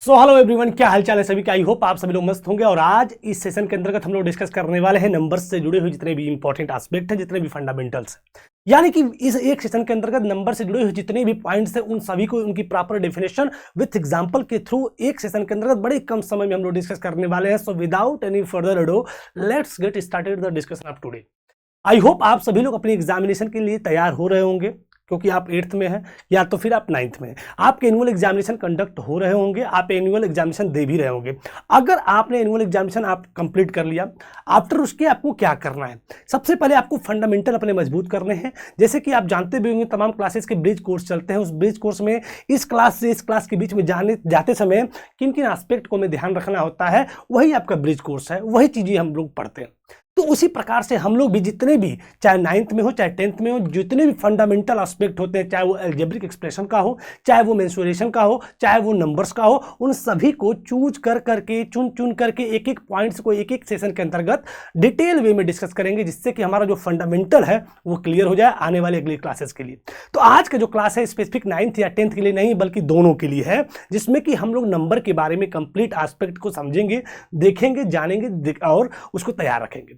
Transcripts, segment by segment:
Hello everyone, क्या हाल चाल है सभी का। आई होप आप सभी लोग मस्त होंगे। और आज इस सेशन के अंतर्गत हम लोग डिस्कस करने वाले हैं नंबर्स से जुड़े हुए जितने भी इंपॉर्टेंट एस्पेक्ट हैं, जितने भी फंडामेंटल्स हैं। यानी कि इस एक सेशन के अंतर्गत नंबर से जुड़े हुए जितने भी पॉइंट्स हैं उन सभी को उनकी प्रॉपर डेफिनेशन विथ एग्जांपल के थ्रू एक सेशन के अंतर्गत बड़े कम समय में हम लोग डिस्कस करने वाले हैं। So without any further ado let's get started the discussion of today. I hope आप सभी लोग अपनी एग्जामिनेशन के लिए तैयार हो रहे होंगे, क्योंकि आप 8th में हैं या तो फिर आप 9th में हैं। आपके एनुअल एग्जामिनेशन कंडक्ट हो रहे होंगे, आप एनुअल एग्जामिनेशन दे भी रहे होंगे। अगर आपने एनुअल एग्जामिनेशन आप कंप्लीट कर लिया, आफ्टर उसके आपको क्या करना है? सबसे पहले आपको फंडामेंटल अपने मजबूत करने हैं। जैसे कि आप जानते भी होंगे तमाम क्लासेस के ब्रिज कोर्स चलते हैं। उस ब्रिज कोर्स में इस क्लास से इस क्लास के बीच में जाते समय किन किन एस्पेक्ट को हमें ध्यान रखना होता है, वही आपका ब्रिज कोर्स है, वही चीज़ें हम लोग पढ़ते हैं। तो उसी प्रकार से हम लोग भी जितने भी, चाहे 9th में हो चाहे 10th में हो, जितने भी फंडामेंटल एस्पेक्ट होते हैं, चाहे वो अलजेब्रिक एक्सप्रेशन का हो, चाहे वो मेंसुरेशन का हो, चाहे वो नंबर्स का हो, उन सभी को चूज करके चुन करके एक एक पॉइंट्स को एक एक सेशन के अंतर्गत डिटेल वे में डिस्कस करेंगे, जिससे कि हमारा जो फंडामेंटल है वो क्लियर हो जाए आने वाले अगली क्लासेस के लिए। तो आज का जो क्लास है स्पेसिफिक 9th या 10th के लिए नहीं बल्कि दोनों के लिए है, जिसमें कि हम लोग नंबर के बारे में कंप्लीट एस्पेक्ट को समझेंगे, देखेंगे, जानेंगे और उसको तैयार रखेंगे।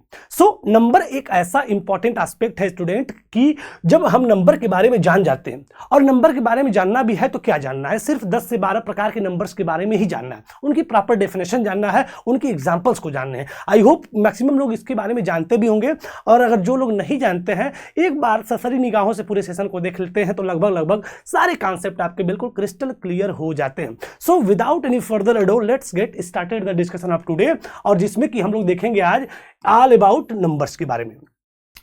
नंबर एक ऐसा इंपॉर्टेंट एस्पेक्ट है स्टूडेंट कि जब हम नंबर के बारे में जान जाते हैं, और नंबर के बारे में जानना भी है तो क्या जानना है, सिर्फ 10 से 12 प्रकार के नंबर्स के बारे में ही जानना है, उनकी प्रॉपर डेफिनेशन जानना है, उनकी एग्जांपल्स को जानने हैं। आई होप मैक्सिमम लोग इसके बारे में जानते भी होंगे, और अगर जो लोग नहीं जानते हैं एक बार सरसरी निगाहों से पूरे सेशन को देख लेते हैं तो लगभग सारे कॉन्सेप्ट आपके बिल्कुल क्रिस्टल क्लियर हो जाते हैं। So without any further ado let's get started the discussion of today, और जिसमें कि हम लोग देखेंगे आज ऑल अबाउट नंबर्स के बारे में।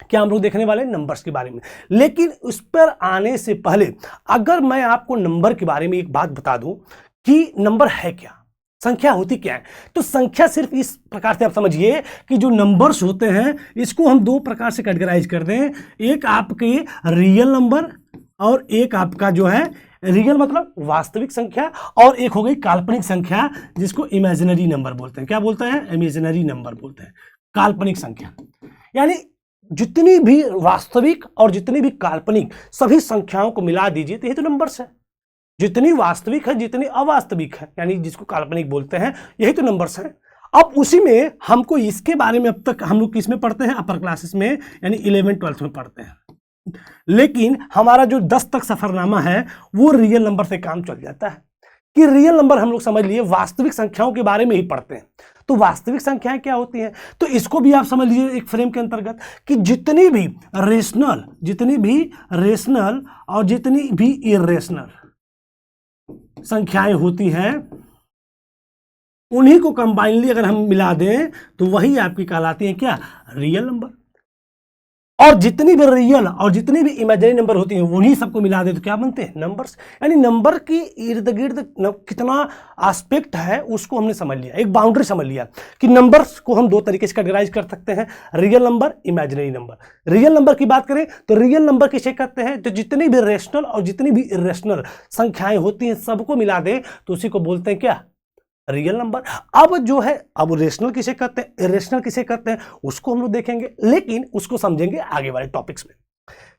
क्या हम लोग देखने वाले हैं? नंबर्स के बारे में। लेकिन उस पर आने से पहले अगर मैं आपको नंबर के बारे में एक बात बता दूं कि नंबर है क्या, संख्या होती क्या है, तो संख्या सिर्फ इस प्रकार से आप समझिए कि जो नंबर्स होते हैं इसको हम दो प्रकार से कैटेगराइज कर दें। एक आपके रियल नंबर और एक आपका जो है रियल मतलब वास्तविक संख्या, और एक हो गई काल्पनिक संख्या जिसको इमेजिनरी नंबर बोलते हैं। क्या बोलते हैं? इमेजिनरी नंबर बोलते हैं, काल्पनिक संख्या। यानी जितनी भी वास्तविक और जितनी भी काल्पनिक सभी संख्याओं को मिला दीजिए तो ये तो नंबर्स है। जितनी वास्तविक है जितनी अवास्तविक है, यानी जिसको काल्पनिक बोलते हैं, यही तो नंबर्स है। अब उसी में हमको इसके बारे में अब तक हम लोग किस में पढ़ते हैं? अपर क्लासेस में, यानी 11th 12th में पढ़ते हैं। लेकिन हमारा जो 10 तक सफरनामा है वो रियल नंबर से काम चल जाता है कि रियल नंबर हम लोग समझ लिए वास्तविक संख्याओं के बारे में ही पढ़ते हैं। तो वास्तविक संख्याएं क्या होती हैं, तो इसको भी आप समझ लीजिए एक फ्रेम के अंतर्गत कि जितनी भी रेशनल और जितनी भी इरेशनल संख्याएं होती हैं उन्हीं को कंबाइनली अगर हम मिला दें तो वही आपकी कहलाती है क्या? Real number. और जितनी भी रियल और जितनी भी इमेजिनरी नंबर होती हैं उन्हीं सबको मिला दे तो क्या बनते हैं? नंबर्स। यानी नंबर की इर्द गिर्द कितना एस्पेक्ट है उसको हमने समझ लिया, एक बाउंड्री समझ लिया कि नंबर्स को हम दो तरीके से कैटेगराइज कर सकते हैं, real number, imaginary number. Real number की बात करें तो रियल नंबर किसे कहते हैं? तो जितनी भी रेशनल और जितनी भी इरेशनल संख्याएं होती हैं सबको मिला दे तो उसी को बोलते हैं क्या? Real number. अब जो है, अब रेशनल किसे कहते हैं, इरेशनल किसे कहते हैं, उसको हम लोग देखेंगे, लेकिन उसको समझेंगे आगे वाले टॉपिक्स में।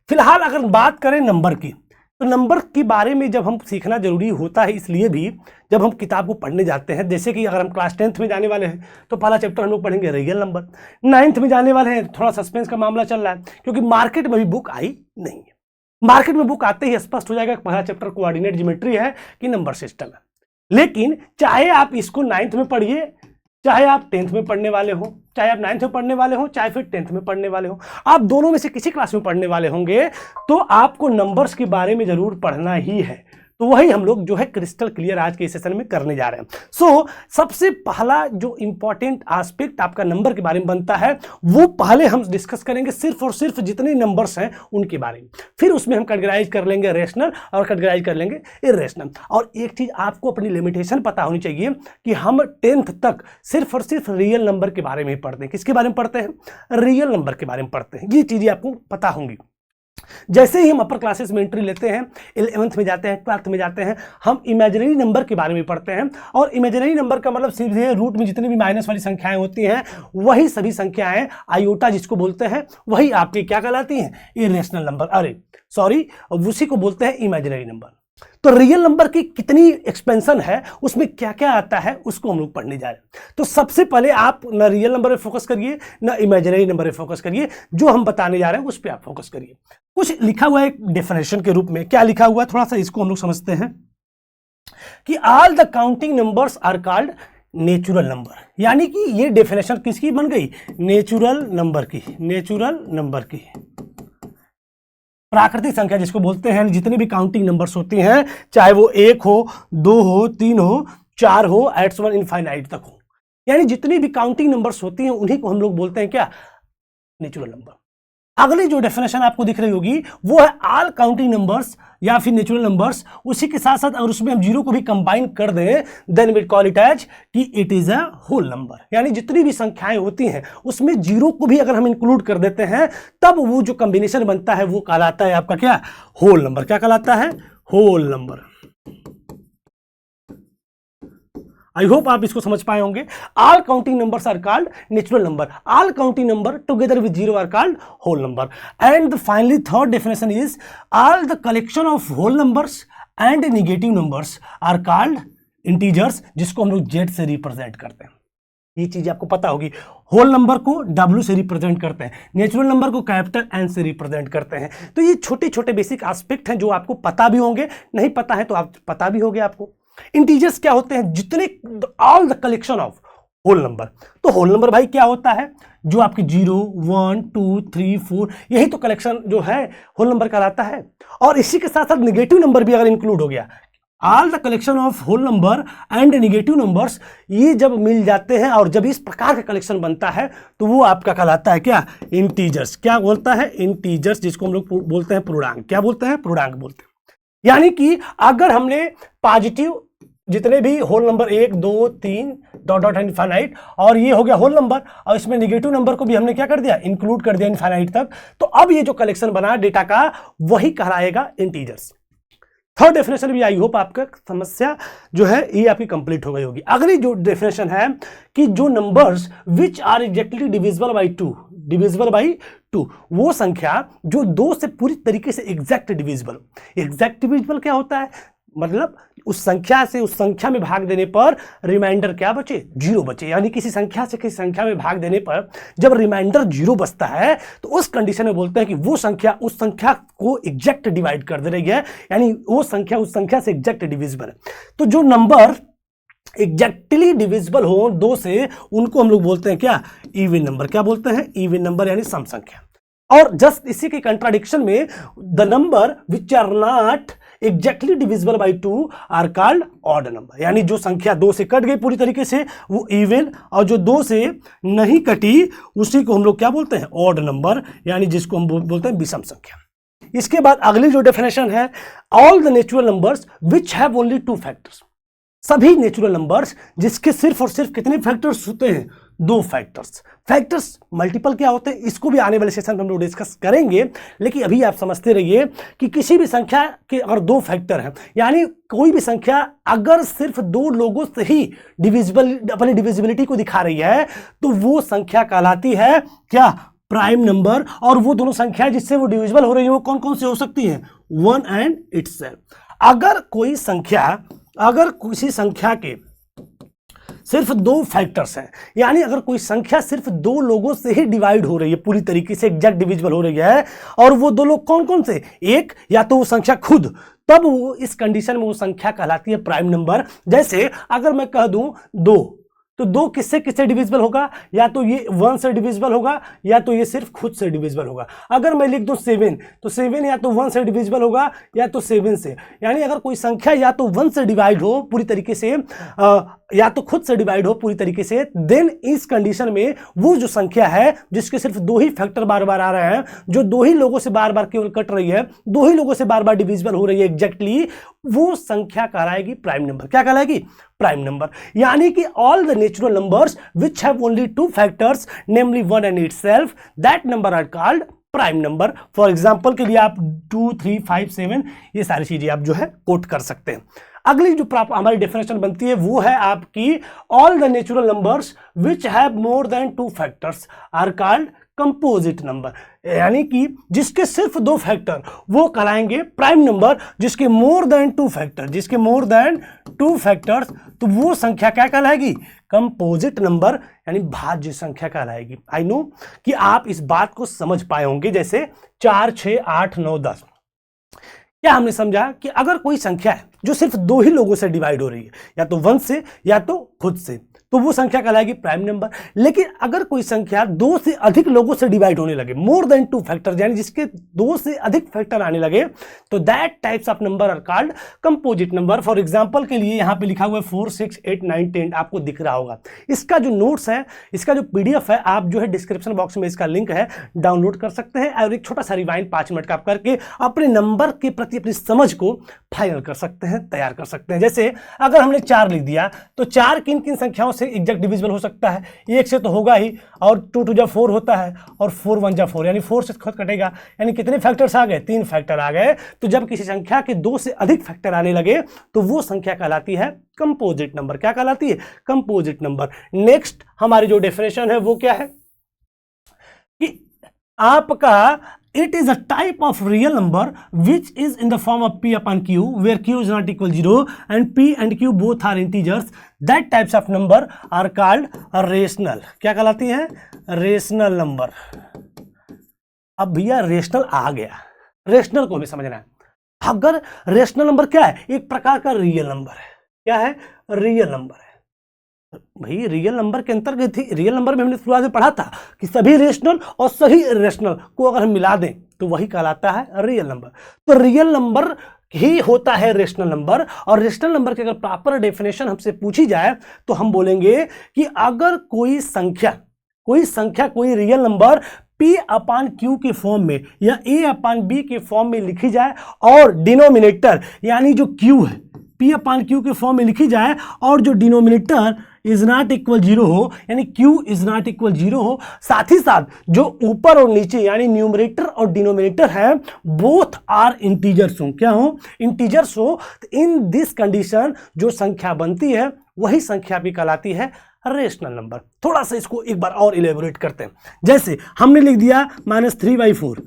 फिलहाल अगर बात करें नंबर की, तो नंबर के बारे में जब हम सीखना जरूरी होता है, इसलिए भी जब हम किताब को पढ़ने जाते हैं, जैसे कि अगर हम क्लास 10th में जाने वाले हैं तो पहला चैप्टर हम लोग पढ़ेंगे रियल नंबर। 9th में जाने वाले हैं, थोड़ा सस्पेंस का मामला चल रहा है क्योंकि मार्केट में भी बुक आई नहीं है। मार्केट में बुक आते ही स्पष्ट हो जाएगा पहला चैप्टर कोऑर्डिनेट ज्योमेट्री है कि नंबर सिस्टम है। लेकिन चाहे आप इसको 9th में पढ़िए, चाहे आप 10th में पढ़ने वाले हो, चाहे आप 9th में पढ़ने वाले हो, चाहे फिर 10th में पढ़ने वाले हो, आप दोनों में से किसी क्लास में पढ़ने वाले होंगे तो आपको नंबर्स के बारे में जरूर पढ़ना ही है। तो वही हम लोग जो है क्रिस्टल क्लियर आज के सेशन में करने जा रहे हैं। सो सबसे पहला जो इंपॉर्टेंट एस्पेक्ट आपका नंबर के बारे में बनता है वो पहले हम डिस्कस करेंगे सिर्फ और सिर्फ जितने नंबर्स हैं उनके बारे में। फिर उसमें हम कैटेगराइज कर लेंगे रेशनल और कैटेगराइज कर लेंगे इरेशनल। और एक चीज आपको अपनी लिमिटेशन पता होनी चाहिए कि हम 10th तक सिर्फ और सिर्फ रियल नंबर के बारे में ही पढ़ते हैं। किसके बारे में पढ़ते हैं? रियल नंबर के बारे में पढ़ते हैं। ये चीजें आपको पता होंगी। जैसे ही हम अपर क्लासेस में एंट्री लेते हैं, 11th में जाते हैं, 12th में जाते हैं, हम इमेजिनरी नंबर के बारे में पढ़ते हैं। और इमेजिनरी नंबर का मतलब सीधे रूट में जितनी भी माइनस वाली संख्याएं होती हैं वही सभी संख्याएं, आयोटा जिसको बोलते हैं, वही आपकी क्या कहलाती हैं? Irrational number. अरे सॉरी, उसी को बोलते हैं इमेजिनरी नंबर। तो रियल नंबर की कितनी एक्सपेंशन है, उसमें क्या क्या आता है, उसको हम लोग पढ़ने जा रहे हैं। तो सबसे पहले आप ना रियल नंबर पे फोकस करिए, ना इमेजिनरी नंबर पे फोकस करिए, जो हम बताने जा रहे हैं उस पर आप फोकस करिए। कुछ लिखा हुआ है एक डेफिनेशन के रूप में, क्या लिखा हुआ है थोड़ा सा इसको हम लोग समझते हैं कि all the counting numbers are called natural number. यानी कि ये डेफिनेशन किसकी बन गई, नेचुरल नंबर की, नेचुरल नंबर की, प्राकृतिक संख्या जिसको बोलते हैं। जितने भी काउंटिंग नंबर्स होती हैं, चाहे वो 1 हो, 2 हो, 3 हो, 4 हो, एट्स वन इनफाइनाइट तक हो, यानी जितनी भी काउंटिंग नंबर्स होती हैं उन्हीं को हम लोग बोलते हैं क्या, नेचुरल नंबर। अगली जो डेफिनेशन आपको दिख रही होगी वो है ऑल काउंटिंग नंबर्स या फिर नेचुरल नंबर्स। उसी के साथ साथ अगर उसमें हम जीरो को भी कंबाइन कर दें, then we call it as कि it is a whole number. यानी जितनी भी संख्याएं होती हैं उसमें जीरो को भी अगर हम इंक्लूड कर देते हैं, तब वो जो कॉम्बिनेशन बनता है वो कहलाता है आपका क्या, होल नंबर। क्या कहलाता है, होल नंबर। आई होप आप इसको समझ पाए होंगे। All counting numbers are called natural number, all counting number together with zero are called whole number. And finally third definition is all the collection of whole numbers and negative numbers are called integers, जिसको हम लोग Z से represent करते हैं। ये चीज आपको पता होगी, होल नंबर को W से रिप्रेजेंट करते हैं, नेचुरल नंबर को कैपिटल N से रिप्रेजेंट करते हैं। तो ये छोटे छोटे बेसिक एस्पेक्ट हैं जो आपको पता भी होंगे, नहीं पता है तो आप पता भी होंगे आपको। इंटीजर्स क्या होते हैं, जितने, all the collection of whole number. तो होल नंबर भाई क्या होता है, जो आपके 0, 1, 2, 3, 4, यही तो कलेक्शन जो है होल नंबर कहलाता है। और इसी के साथ साथ नेगेटिव नंबर भी अगर इंक्लूड हो गया, all the collection of whole number and negative numbers, ये जब मिल जाते हैं और जब इस प्रकार का कलेक्शन बनता है तो वो आपका कहलाता है क्या, इंटीजर्स। क्या बोलता है, इंटीजर्स, जिसको हम लोग बोलते हैं पूर्णांक। क्या बोलते हैं, पूर्णांक बोलते हैं। यानी कि अगर हमने पॉजिटिव जितने भी whole number 1, 2, 3 dot dot infinite, और ये हो गया होल नंबर, और इसमें नेगेटिव नंबर को भी हमने क्या कर दिया, इंक्लूड कर दिया इनफाइनाइट तक, तो अब ये जो कलेक्शन बना डेटा का वही कहलाएगा इंटीजर्स। थर्ड डेफिनेशन भी आई होप आपका समस्या जो है ये आपकी कंप्लीट हो गई होगी। अगली जो डेफिनेशन है कि जो numbers which are exactly divisible by 2, divisible by 2, वो संख्या जो 2 से पूरी तरीके से एग्जैक्ट डिविजिबल। एग्जैक्ट डिविजिबल क्या होता है, मतलब उस संख्या से उस संख्या में भाग देने पर रिमाइंडर क्या बचे, 0 बचे। यानी किसी संख्या से किसी संख्या में भाग देने पर जब रिमाइंडर 0 बचता है तो उस कंडीशन में बोलते हैं कि वो संख्या उस संख्या को एग्जैक्ट डिवाइड कर दे रही है, यानी वो संख्या उस संख्या से एग्जैक्ट डिविजिबल है। तो जो नंबर एग्जैक्टली डिविजिबल हो 2 से, उनको हम लोग बोलते हैं क्या, इवन नंबर। क्या बोलते हैं, इवन नंबर, यानी सम संख्या। और जस्ट इसी के कंट्राडिक्शन में the number which are not exactly divisible by 2 are called odd number. यानी जो संख्या 2 से कट गई पूरी तरीके से वो इवन, और जो 2 से नहीं कटी उसी को हम लोग क्या बोलते हैं, ऑड नंबर, यानी जिसको हम बोलते हैं विषम संख्या। इसके बाद अगली जो डेफिनेशन है, all the natural numbers which have only 2 factors. सभी नेचुरल नंबर्स जिसके सिर्फ और सिर्फ कितने फैक्टर्स होते हैं, 2 फैक्टर्स। फैक्टर्स मल्टीपल क्या होते हैं, इसको भी आने वाले सेशन में हम लोग डिस्कस करेंगे, लेकिन अभी आप समझते रहिए कि किसी भी संख्या के अगर 2 फैक्टर हैं, यानी कोई भी संख्या अगर सिर्फ 2 लोगों से ही डिविजिबल, अपनी डिविजिबिलिटी को दिखा रही है, तो वो संख्या कहलाती है क्या, प्राइम नंबर। और वो दोनों संख्या जिससे वो डिविजिबल हो रही है वो कौन कौन सी हो सकती है, 1 एंड इटसेल्फ। अगर किसी संख्या के सिर्फ 2 फैक्टर्स हैं, यानी अगर कोई संख्या सिर्फ 2 लोगों से ही डिवाइड हो रही है, पूरी तरीके से एग्जैक्ट डिविजिबल हो रही है, और वो 2 लोग कौन कौन से, एक या तो वो संख्या खुद, तब वो इस कंडीशन में वो संख्या कहलाती है प्राइम नंबर। जैसे अगर मैं कह दूं 2, तो 2 किससे किससे डिविजिबल होगा, या तो ये 1 से डिविजिबल होगा, या तो ये सिर्फ खुद से डिविजिबल होगा। अगर मैं लिख दूं 7, तो 7 या तो 1 से डिविजिबल होगा या तो 7 से। यानी अगर कोई संख्या या तो 1 से डिवाइड हो पूरी तरीके से, या तो खुद से डिवाइड हो पूरी तरीके से, देन इस कंडीशन में वो जो संख्या है जिसके सिर्फ 2 ही फैक्टर बार बार आ रहे हैं, जो 2 ही लोगों से बार बार केवल कट रही है, 2 ही लोगों से बार बार डिविजिबल हो रही है एग्जैक्टली, वो संख्या कहलाएगी प्राइम नंबर। क्या कहलाएगी, प्राइम नंबर। यानी कि all the natural numbers which have only 2 factors namely 1 and itself, that number are called prime number. For example के लिए आप 2, 3, 5, 7 ये सारी चीजें आप जो है कोट कर सकते हैं। अगली जो हमारी डेफिनेशन बनती है वो है आपकी, all the natural numbers which have more than 2 factors are called composite number, यानी कि जिसके सिर्फ 2 फैक्टर वो कहलाएंगे प्राइम नंबर, जिसके मोर देन 2 फैक्टर, जिसके मोर देन 2 फैक्टर्स, तो वो संख्या क्या कहलाएगी? कंपोजिट नंबर यानी भाज्य संख्या कहलाएगी। आई नो कि आप इस बात को समझ पाए होंगे, जैसे 4, 6, 8, 9, 10। क्या हमने समझा कि अगर कोई संख्या है जो सिर्फ 2 ही लोगों से डिवाइड हो रही है, या तो 1 से या तो खुद से, तो वो संख्या कहलाएगी प्राइम नंबर। लेकिन अगर कोई संख्या 2 से अधिक लोगों से डिवाइड होने लगे, मोर देन 2 फैक्टर, यानी जिसके 2 से अधिक फैक्टर आने लगे, तो that types of number are called composite number. For example के लिए यहाँ पे लिखा हुआ है 4, 6, 8, 9, 10, आपको दिख रहा होगा। इसका जो नोट्स है, इसका जो PDF है, आप जो है डिस्क्रिप्शन बॉक्स में इसका लिंक है, डाउनलोड कर सकते हैं और एक छोटा सा रिवाइंड 5 मिनट का आप करके अपने नंबर के प्रति अपनी समझ को फाइनल कर सकते हैं, तैयार कर सकते हैं। जैसे अगर हमने 4 लिख दिया, तो 4 किन किन संख्याओं से एग्जैक्ट डिविजिबल हो सकता है? 1 से तो होगा ही, और 2 2 जा 4 होता है, और 4 1 जा 4, यानी 4 से खुद कटेगा, यानी कितने फैक्टर्स आ गए? 3 फैक्टर आ गए। तो जब किसी संख्या के 2 से अधिक फैक्टर आने लगे, तो वो संख्या कहलाती है कंपोजिट नंबर। क्या कहलाती है? Composite number. नेक्स्ट हमारी जो डेफिनेशन है वो क्या है कि आपका it is a type of real number which is in the form of p upon q, where q is not equal 0 and p and q both are integers. That types of number are called a rational. क्या कहलाती है? Rational number. अब भैया rational आ गया, rational को भी समझना है। अगर रेशनल नंबर क्या है? एक प्रकार का रियल नंबर है। क्या है? रियल नंबर है। भाई रियल नंबर के अंतर्गत ही, रियल नंबर में हमने शुरुआत में पढ़ा था कि सभी रेशनल और सभी इरेशनल को अगर हम मिला दें तो वही कहलाता है रियल नंबर। तो रियल नंबर ही होता है रेशनल नंबर। और रेशनल नंबर की अगर प्रॉपर डेफिनेशन हमसे पूछी जाए तो हम बोलेंगे कि अगर कोई संख्या कोई रियल नंबर P अपान Q के फॉर्म में या A अपान B के फॉर्म में लिखी जाए, और डिनोमिनेटर यानी जो Q है P अपान Q के फॉर्म में लिखी जाए, और जो डिनोमिनेटर इज नॉट इक्वल 0 हो, यानी Q इज नॉट इक्वल 0 हो, साथ ही साथ जो ऊपर और नीचे यानी न्यूमरेटर और डिनोमिनेटर है बोथ आर इंटीजर्स हो। क्या हो? इंटीजर्स हो। इन दिस कंडीशन जो संख्या बनती है वही संख्या भी कहलाती है रेशनल नंबर। थोड़ा सा इसको एक बार और इलेबोरेट करते हैं। जैसे हमने लिख दिया -3/4।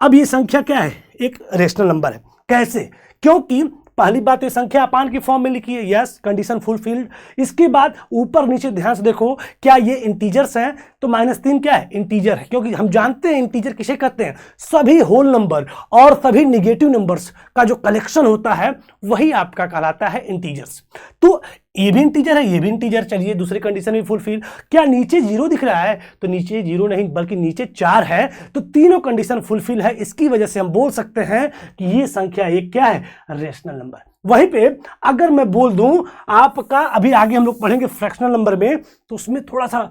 अब ये संख्या क्या है? एक रेशनल नंबर है। कैसे? क्योंकि पहली बात ये संख्या अपान की फॉर्म में लिखी है, यस, कंडीशन फुलफिल्ड। इसके बाद ऊपर नीचे ध्यान से देखो, क्या ये इंटीजर्स हैं? तो -3 क्या है? इंटीजर है, क्योंकि हम जानते हैं इंटीजर किसे कहते हैं? सभी होल नंबर और सभी निगेटिव नंबर्स का जो कलेक्शन होता है वही आपका कहलाता है इंटीजर्स। तो ये भी इंटीजर है, ये भी इंटीजर। चलिए दूसरी कंडीशन भी फुलफिल। क्या नीचे 0 दिख रहा है? तो नीचे 0 नहीं बल्कि नीचे 4 है। तो तीनों कंडीशन फुलफिल है। इसकी वजह से हम बोल सकते हैं कि ये संख्या एक क्या है? Rational number. वहीं पे अगर मैं बोल दूं आपका, अभी आगे हम लोग पढ़ेंगे फ्रैक्शनल नंबर में, तो उसमें थोड़ा सा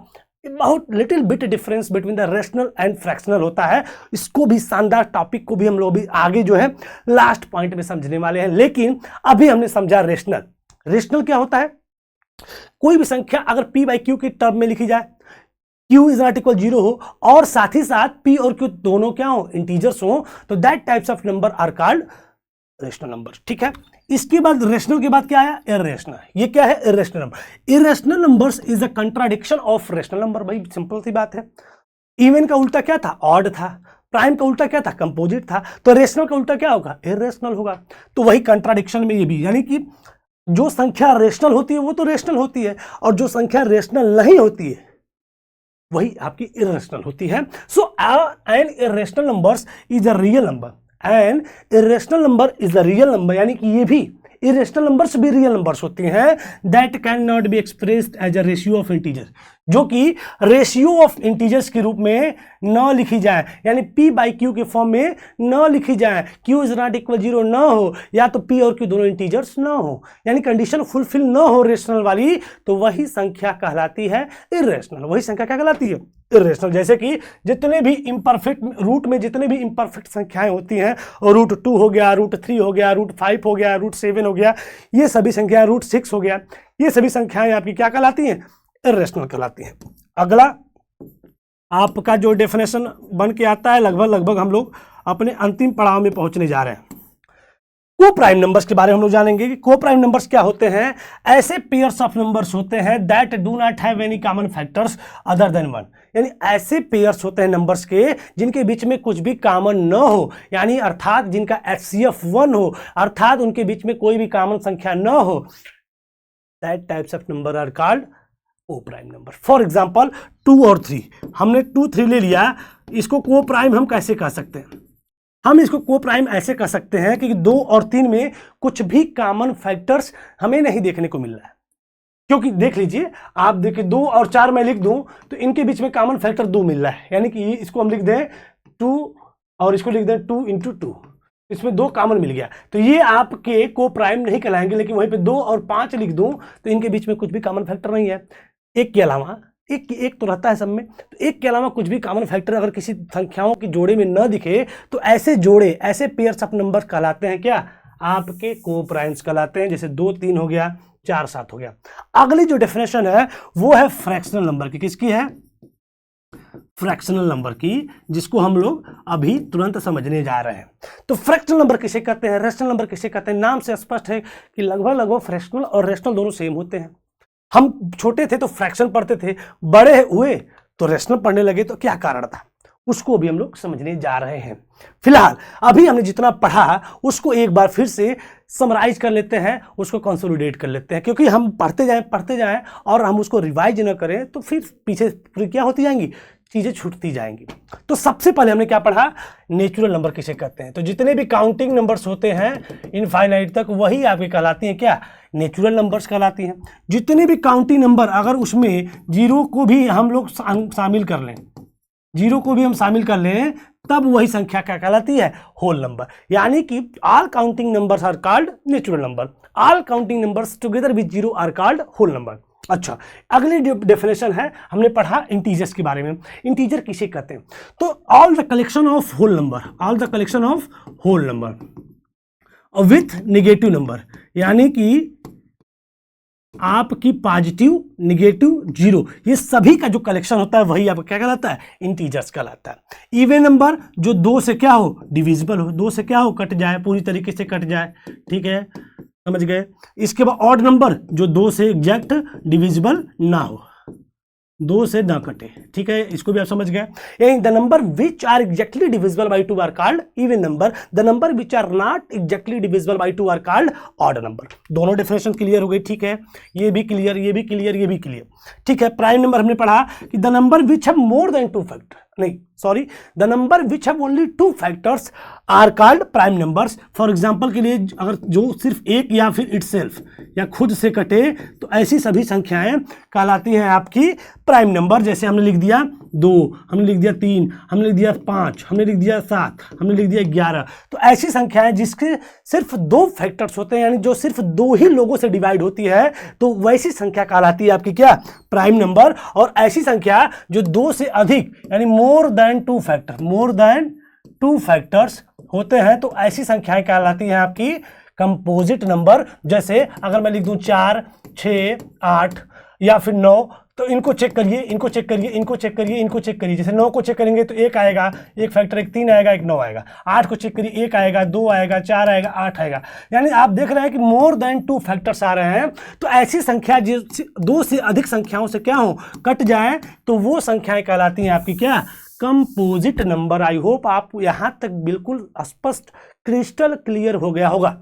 बहुत little bit difference between the rational and fractional होता है। इसको भी शानदार टॉपिक को भी हम लोग भी आगे जो है लास्ट पॉइंट में समझने वाले हैं। लेकिन अभी हमने समझा रेशनल। रेशनल क्या होता है? कोई भी संख्या अगर P/Q के टर्म में लिखी जाए, Q इज नॉट इक्वल 0 हो, और साथ ही साथ P और Q दोनों क्या हो? इंटीजर्स हो, तो that types of number are called rational number. ठीक है। इसके बाद रेशनल के बाद क्या आया? इरेशनल। ये क्या है? Irrational number. Irrational numbers is a contradiction of rational number. भाई सिंपल सी बात है। इवन का उल्टा क्या था? ऑड था। प्राइम का उल्टा क्या था? कंपोजिट था। तो रेशनल का उल्टा क्या होगा? इरेशनल होगा। तो वही कंट्राडिक्शन में ये भी, यानी कि जो संख्या रेशनल होती है वो तो रेशनल होती है, और जो संख्या रेशनल नहीं होती है वही आपकी इरेशनल होती है। So an irrational numbers is a real number and irrational number is a real number, यानी कि ये भी इरेशनल नंबर्स भी रियल नंबर्स होती हैं that can not be expressed as a ratio of integer, जो कि रेशियो ऑफ इंटीजर्स के रूप में न लिखी जाए, यानी P/Q के फॉर्म में न लिखी जाए। Q इज नॉट इक्वल 0 न हो, या तो P और Q दोनों इंटीजर्स न हो, यानी कंडीशन फुलफिल न हो रेशनल वाली, तो वही संख्या कहलाती है इरेशनल। वही संख्या क्या कहलाती है? इरेशनल। जैसे कि जितने भी इम्परफेक्ट रूट में जितने भी इम्परफेक्ट संख्याएं होती हैं, और √2 हो गया, √3 हो गया, √5 हो गया, √7 हो गया, ये सभी संख्याएं, √6 हो गया, ये सभी संख्याएं आपकी क्या कहलाती हैं? इरेशनल कहलाती है। अगला आपका जो डेफिनेशन बन के आता है, लगभग हम लोग अपने अंतिम पड़ाव में पहुंचने जा रहे हैं। को प्राइम नंबर्स के बारे में हम लोग जानेंगे कि को प्राइम नंबर्स क्या होते हैं। ऐसे पेयर्स ऑफ नंबर्स होते हैं that do not have any common factors other than one, यानी ऐसे पेयर्स होते हैं नंबर्स के जिनके बीच में कुछ भी कॉमन न हो, यानी अर्थात जिनका HCF 1 हो, अर्थात उनके बीच में कोई भी कॉमन संख्या न हो। That types of number are called coprime number. For example 2 और 3, हमने 2 3 ले लिया, इसको को प्राइम हम कैसे कह सकते हैं? हम इसको को प्राइम ऐसे कह सकते हैं कि 2 और 3 में कुछ भी कॉमन फैक्टर्स हमें नहीं देखने को मिल रहा है, क्योंकि देख लीजिए, आप देखिए 2 और 4 मैं लिख दूं तो इनके बीच में कॉमन फैक्टर 2 मिल रहा है, यानी कि इसको हम लिख दें 2 और इसको लिख दें 2 × 2, इसमें 2 कॉमन मिल गया, तो ये आपके को प्राइम नहीं कहलाएंगे। लेकिन वहीं पे 2 और 5 लिख दूं तो इनके बीच में कुछ भी कॉमन फैक्टर नहीं है। एक के अलावा एक तो रहता है सब में, तो एक के अलावा कुछ भी कॉमन फैक्टर अगर किसी संख्याओं की जोड़े में न दिखे तो ऐसे जोड़े, ऐसे पेयर्स ऑफ नंबर कहलाते हैं क्या? आपके को प्राइम्स कहलाते हैं। जैसे 2 3 हो गया, 4 7 हो गया। अगली जो डेफिनेशन है वो है फ्रैक्शनल नंबर की। किसकी है? फ्रैक्शनल नंबर की, जिसको हम लोग अभी तुरंत समझने जा रहे हैं। तो फ्रैक्शनल नंबर किसे कहते हैं, रेशनल नंबर किसे कहते हैं? नाम से स्पष्ट है कि लगभग फ्रैक्शनल और रेशनल दोनों सेम होते हैं। हम छोटे थे तो फ्रैक्शन पढ़ते थे, बड़े हुए तो रेशनल पढ़ने लगे, तो क्या कारण था उसको भी हम लोग समझने जा रहे हैं। फिलहाल अभी हमने जितना पढ़ा उसको एक बार फिर से समराइज कर लेते हैं, उसको कंसोलिडेट कर लेते हैं, क्योंकि हम पढ़ते जाएं और हम उसको रिवाइज न करें तो फिर पीछे क्या होती जाएंगी, चीजें छूटती जाएंगी। तो सबसे पहले हमने क्या पढ़ा? नेचुरल नंबर किसे कहते हैं। तो जितने भी काउंटिंग नंबर्स होते हैं इनफाइनाइट तक, वही आपकी कहलाती हैं क्या? नेचुरल नंबर्स कहलाती हैं। जितने भी काउंटिंग नंबर अगर उसमें जीरो को भी हम लोग शामिल कर लें, जीरो को भी हम शामिल कर लें, तब वही संख्या क्या कहलाती है? Whole number. यानी कि all counting numbers are called natural number, all counting numbers together with zero are called whole number. अच्छा, अगली डेफिनेशन है, हमने पढ़ा इंटीजर्स के बारे में। इंटीजर किसे कहते हैं? तो all the collection of whole number, all the collection of whole number with negative number, यानी कि आपकी पॉजिटिव, नेगेटिव, जीरो, ये सभी का जो कलेक्शन होता है वही आपका क्या कहलाता है? इंटीजर्स कहलाता है। इवन नंबर जो 2 से क्या हो? डिविजिबल हो, 2 से क्या हो? कट जाए, पूरी तरीके से कट जाए, ठीक है, समझ गए। इसके बाद ऑड नंबर जो 2 से एग्जैक्ट डिविजिबल ना हो, 2 से ना कटे, ठीक है, इसको भी आप समझ गए। The number which are exactly divisible by 2 are called even number, the number which are not exactly divisible by 2 are called odd number. दोनों डेफिनेशन क्लियर हो गई, ठीक है, ये भी क्लियर, ये भी क्लियर, ये भी क्लियर, ठीक है। प्राइम नंबर हमने पढ़ा कि the number which have more than 2 factor, नहीं sorry, the number which have only 2 factors are called prime numbers. For example के लिए अगर जो सिर्फ एक या फिर इटसेल्फ या खुद से कटे तो ऐसी सभी संख्याएं कहलाती हैं आपकी प्राइम नंबर। जैसे हमने लिख दिया 2, हमने लिख दिया 3, हमने लिख दिया 5, हमने लिख दिया 7, हमने लिख दिया 11। तो ऐसी संख्याएं जिसके सिर्फ 2 फैक्टर्स होते हैं, यानी जो सिर्फ 2 ही लोगों से डिवाइड होती है, तो वैसी संख्या कहलाती है आपकी क्या? Prime number. और ऐसी संख्या जो 2 से अधिक यानी मोर देन 2 फैक्टर, मोर देन 2 फैक्टर्स होते हैं, तो ऐसी संख्याएं कहलाती हैं आपकी कंपोजिट नंबर। जैसे अगर मैं लिख दूं 4, 6, 8 या फिर 9, तो इनको चेक करिए, इनको चेक करिए, इनको चेक करिए, इनको चेक करिए। जैसे 9 को चेक करेंगे तो 1 आएगा, 1 फैक्टर, 1 3 आएगा, 1 9 आएगा। 8 को चेक करिए, 1 आएगा, 2 आएगा, 4 आएगा, 8 आएगा। यानी आप देख रहे हैं कि मोर देन 2 फैक्टर्स आ रहे हैं। तो ऐसी संख्या जो 2 से अधिक संख्याओं से क्या हो? कट जाए, तो वो संख्याएं कहलाती हैं आपकी क्या? Composite number. आई होप आपको यहां तक बिल्कुल स्पष्ट, क्रिस्टल क्लियर हो गया होगा।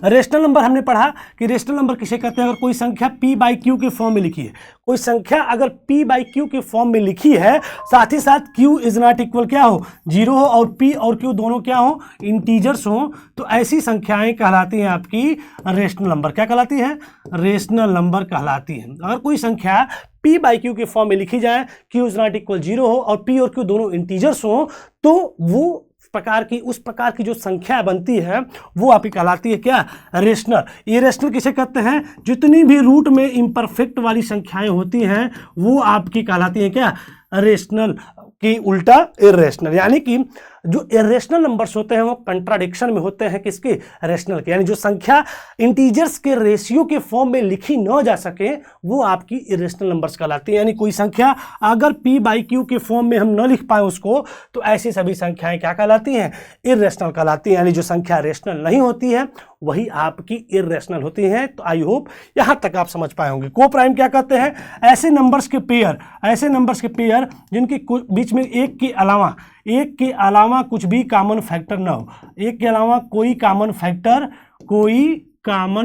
रेशनल नंबर हमने पढ़ा कि रेशनल नंबर किसे कहते हैं? अगर कोई संख्या p/q के फॉर्म में लिखी है, कोई संख्या अगर p/q के फॉर्म में लिखी है, साथ ही साथ q इज नॉट इक्वल क्या हो? 0 हो, और p और q दोनों क्या हो? इंटीजर्स हो, तो ऐसी संख्याएं कहलाती हैं आपकी रेशनल नंबर। क्या कहलाती है? रेशनल नंबर कहलाती है। अगर कोई संख्या p/q के फॉर्म में लिखी जाए, q इज नॉट इक्वल 0 हो और p और q दोनों इंटीजर्स हो, तो वो उस प्रकार की जो संख्या बनती है वो आपकी कहलाती है क्या? रेशनल। इरेशनल किसे कहते हैं? जितनी भी रूट में इम्परफेक्ट वाली संख्याएं होती हैं वो आपकी कहलाती है क्या? रेशनल की उल्टा इरेशनल। यानी कि जो इरेशनल नंबर्स होते हैं वो कंट्राडिक्शन में होते हैं किसके, रेशनल के, यानी जो संख्या इंटीजर्स के रेशियो के फॉर्म में लिखी न जा सके वो आपकी इरेशनल नंबर्स कहलाती है। यानी कोई संख्या अगर p बाई क्यू के फॉर्म में हम न लिख पाए उसको, तो ऐसी सभी संख्याएं क्या कहलाती हैं, इरेशनल कहलाती हैं। यानी जो संख्या रेशनल नहीं होती है वही आपकी इरेशनल होती हैं। तो आई होप यहां तक आप समझ पाए होंगे। को प्राइम क्या कहते हैं, ऐसे नंबर्स के पेयर जिनके बीच में एक के अलावा कुछ भी कॉमन फैक्टर ना हो, एक के अलावा कोई कॉमन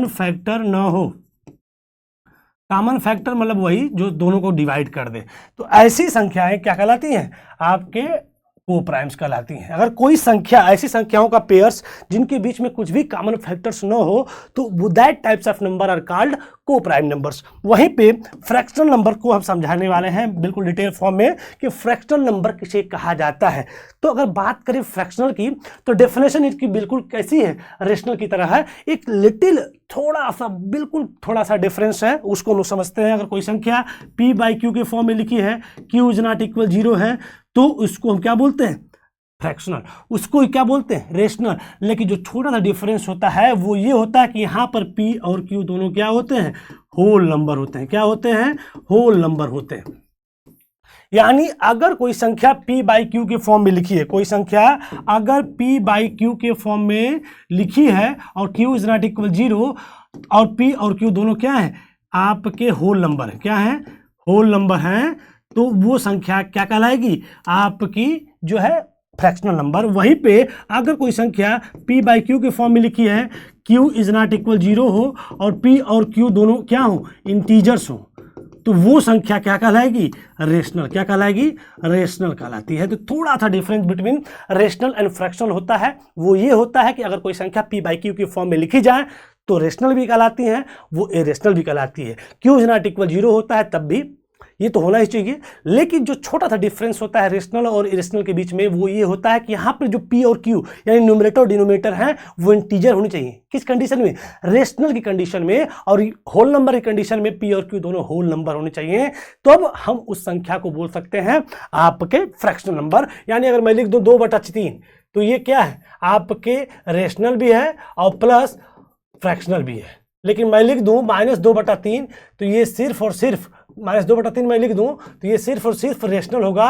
फैक्टर ना हो। कॉमन फैक्टर मतलब वही जो दोनों को डिवाइड कर दे। तो ऐसी संख्याएं क्या कहलाती हैं, आपके को प्राइम्स कहलाती हैं। अगर कोई संख्या, ऐसी संख्याओं का पेयर्स जिनके बीच में कुछ भी कॉमन फैक्टर्स न हो, तो that types of number are called coprime numbers. वहीं पे फ्रैक्शनल नंबर को हम समझाने वाले हैं बिल्कुल डिटेल फॉर्म में कि फ्रैक्शनल नंबर किसे कहा जाता है। तो अगर बात करें फ्रैक्शनल की, तो डेफिनेशन इसकी बिल्कुल कैसी है, रेशनल की तरह है। एक लिटिल थोड़ा सा डिफरेंस है, उसको हम समझते हैं। अगर कोई संख्या p बाई क्यू के फॉर्म में लिखी है, q इज नॉट इक्वल 0 है, तो उसको हम क्या बोलते हैं, फ्रैक्शनल। उसको क्या बोलते हैं, रेशनल। लेकिन जो छोटा सा डिफरेंस होता है वो ये होता है कि यहाँ पर p और q दोनों क्या होते हैं, होल नंबर होते हैं। क्या होते हैं, होल नंबर होते हैं। यानी अगर कोई संख्या p बाई क्यू के फॉर्म में लिखी है, कोई संख्या अगर p बाई क्यू के फॉर्म में लिखी है और q इज नॉट इक्वल 0 और p और q दोनों क्या है, आपके होल नंबर है। क्या है, होल नंबर है। तो वो संख्या क्या कहलाएगी, आपकी जो है फ्रैक्शनल नंबर। वहीं पे अगर कोई संख्या p बाई क्यू के फॉर्म में लिखी है, q इज नॉट इक्वल 0 हो और p और q दोनों क्या हो, इंटीजर्स हो, तो वो संख्या क्या कहलाएगी, रेशनल। क्या कहलाएगी, रेशनल कहलाती है। तो थोड़ा सा difference between rational and fractional होता है, वो ये होता है कि अगर कोई संख्या p बाई क्यू के फॉर्म में लिखी जाए तो रेशनल भी कहलाती है, वो इरेशनल भी कहलाती है। q इज नॉट इक्वल 0 होता है तब भी ये तो होना ही चाहिए। लेकिन जो छोटा सा डिफरेंस होता है रेशनल और इरेशनल के बीच में, वो ये होता है कि यहाँ पर जो p और q यानी न्यूमरेटर और डिनोमिनेटर हैं वो इंटीजर होनी चाहिए। किस कंडीशन में, रेशनल की कंडीशन में। और होल नंबर की कंडीशन में p और q दोनों होल नंबर होने चाहिए। तो अब हम उस संख्या को बोल सकते हैं आपके फ्रैक्शनल नंबर। यानी अगर मैं लिख दूं 2/3 तो ये क्या है, आपके रेशनल भी है और प्लस फ्रैक्शनल भी है। लेकिन मैं लिख दूं -2/3 तो ये सिर्फ और सिर्फ -2/3 मैं लिख दूं तो ये सिर्फ और सिर्फ रेशनल होगा,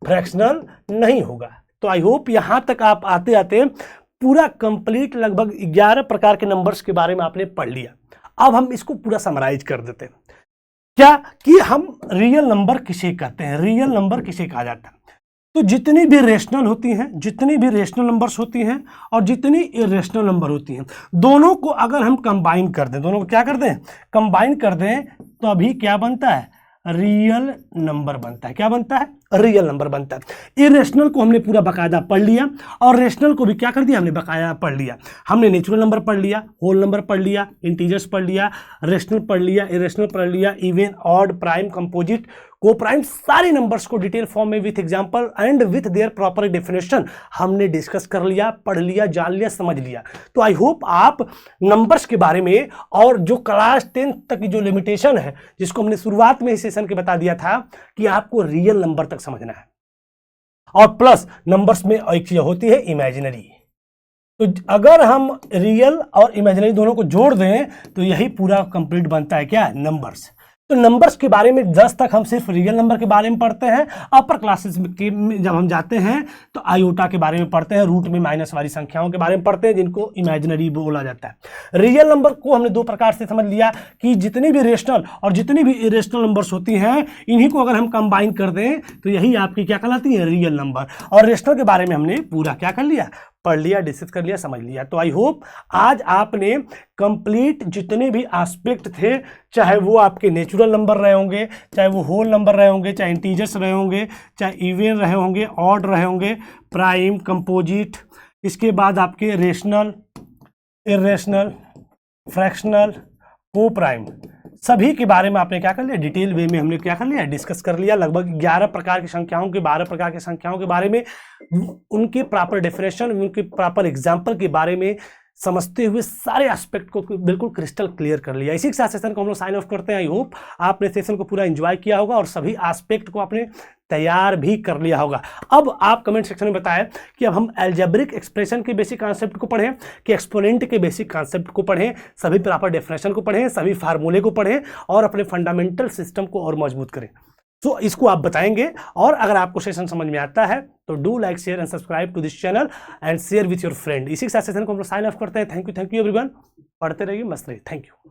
फ्रैक्शनल नहीं होगा। तो आई होप यहां तक आप आते आते पूरा कंप्लीट लगभग 11 प्रकार के नंबर्स के बारे में आपने पढ़ लिया। अब हम इसको पूरा समराइज कर देते हैं, क्या कि हम रियल नंबर किसे कहते हैं, रियल नंबर किसे कहा जाता है। तो जितनी भी रेशनल होती हैं, जितनी भी रेशनल नंबर्स होती हैं और जितनी इरेशनल नंबर होती हैं, दोनों को अगर हम कंबाइन कर दें, दोनों को क्या कर दें, कंबाइन कर दें, तो अभी क्या बनता है, रियल नंबर बनता है। क्या बनता है, रियल नंबर बनता है। इरेशनल को हमने पूरा बकायदा पढ़ लिया और रेशनल को भी क्या कर दिया, हमने बकायदा पढ़ लिया। हमने नेचुरल नंबर पढ़ लिया, होल नंबर पढ़ लिया, इंटीजर्स पढ़ लिया, रेशनल पढ़ लिया, इरेशनल पढ़ लिया, इवन, ऑड, प्राइम, कंपोजिट, को प्राइम, सारे नंबर्स को डिटेल फॉर्म में with example and with their proper definition हमने डिस्कस कर लिया, पढ़ लिया, जान लिया, समझ लिया। तो आई होप आप नंबर्स के बारे में और जो क्लास 10 तक की जो लिमिटेशन है, जिसको हमने शुरुआत में इस सेशन के बता दिया था कि आपको रियल नंबर तक समझना है। और प्लस नंबर्स में एक चीज होती है इमेजिनरी। तो अगर हम रियल और इमेजिनरी दोनों को जोड़ दें तो यही पूरा कंप्लीट बनता है क्या, नंबर्स। तो नंबर्स के बारे में 10 तक हम सिर्फ रियल नंबर के बारे में पढ़ते हैं। अपर क्लासेस में जब हम जाते हैं तो आयोटा के बारे में पढ़ते हैं, रूट में माइनस वाली संख्याओं के बारे में पढ़ते हैं जिनको इमेजिनरी बोला जाता है। रियल नंबर को हमने दो प्रकार से समझ लिया कि जितनी भी रेशनल और जितनी भी इरेशनल नंबर्स होती हैं, इन्हीं को अगर हम कंबाइन कर दें तो यही आपकी क्या कहलाती है, रियल नंबर। और रेशनल के बारे में हमने पूरा क्या कर लिया, पढ़ लिया, डिस्कस कर लिया, समझ लिया। तो आई होप आज आपने कंप्लीट जितने भी एस्पेक्ट थे, चाहे वो आपके नेचुरल नंबर रहे होंगे, चाहे वो होल नंबर रहे होंगे, चाहे इंटीजर्स रहे होंगे, चाहे इवन रहे होंगे, ऑड रहे होंगे, प्राइम, कंपोजिट, इसके बाद आपके रेशनल, इरेशनल, फ्रैक्शनल, को प्राइम, सभी के बारे में आपने क्या कर लिया, डिटेल वे में हमने क्या कर लिया, डिस्कस कर लिया। लगभग 11 प्रकार की संख्याओं के, 12 प्रकार की संख्याओं के बारे में, उनके प्रॉपर डेफिनेशन, उनके प्रॉपर एग्जाम्पल के बारे में समझते हुए सारे एस्पेक्ट को बिल्कुल क्रिस्टल क्लियर कर लिया। इसी के साथ सेशन को हम लोग साइन ऑफ करते हैं। आई होप आपने सेशन को पूरा एंजॉय किया होगा और सभी एस्पेक्ट को आपने तैयार भी कर लिया होगा। अब आप कमेंट सेक्शन में बताएं कि अब हम अलजेब्रिक एक्सप्रेशन के बेसिक कॉन्सेप्ट को पढ़ें कि एक्सपोनेंट के बेसिक कॉन्सेप्ट को पढ़ें, सभी प्रॉपर डेफिनेशन को पढ़ें, सभी फार्मूले को पढ़ें और अपने फंडामेंटल सिस्टम को और मजबूत करें। तो इसको आप बताएंगे। और अगर आपको सेशन समझ में आता है तो do like, share and subscribe to this channel and share with your friend. इसी के साथ सेशन को हम लोग साइन ऑफ करते हैं। Thank you everyone. पढ़ते रहिए, मस्त रहिए। Thank you.